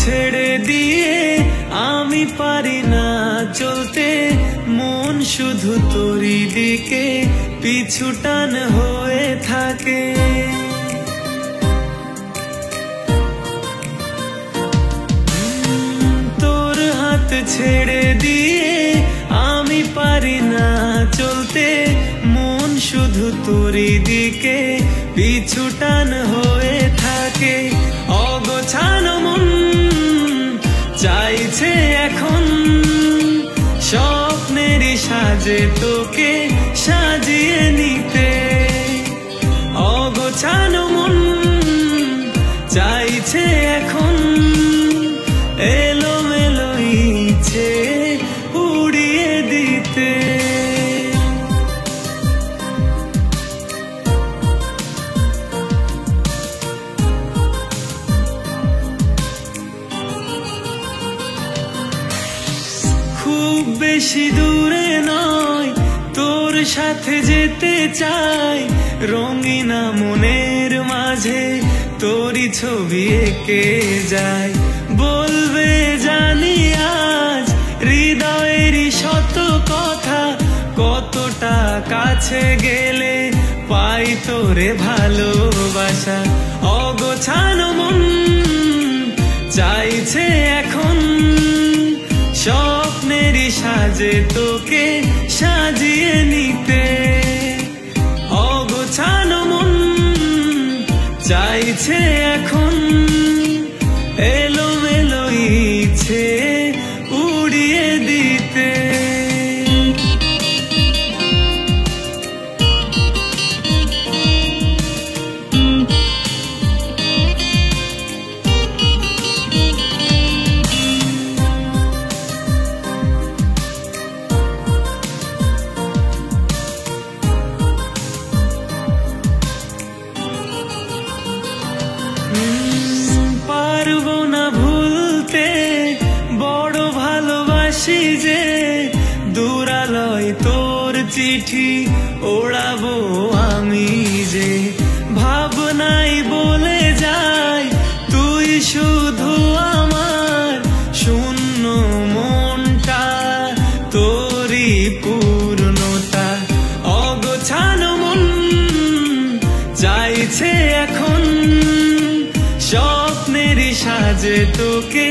ছেড়ে দিয়ে আমি পারি না চলতে, মন শুধু তোরই দিকে পিছু টান হয়ে থাকে। তোর হাত ছেড়ে দিয়ে আমি পারি না চলতে, মন শুধু তোরই দিকে পিছু টান হয়ে থাকে। অগোছানো মন চাইছে এখন স্বপ্নেরই সাজে তোকে সাজিয়ে নিতে। অগোছানো মন চাইছে এখন এলোমেলো ইচ্ছে উড়িয়ে দিতে। খুব বেশি দূরে নয়, তোর সাথে যেতে চাই, রঙিনা মনের মাঝে তোরই ছবি এঁকে যায়। বলবে জানি আজ হৃদয়েরই শত কথা, কতটা কাছে গেলে পাই তোরে ভালোবাসা। অগোছানো মন চাইছে এখন স্বপ্নেরই সাজে তোকে সাজিয়ে নিতে। অগোছানো মন চাইছে এখন এলোমেলো ইচ্ছে উড়িয়ে দিতে। পারবো না ভুলতে বড় ভালোবাসি যে, দূরালয় তোর চিঠি ওড়াবো আমি যে। ভাবনাই বলে যাই তুই শুধু আমার, শূন্য মনটা তোরই পূর্ণতা। অগোছানো মন চাইছে এখন স্বপ্নেরই সাজে তোকে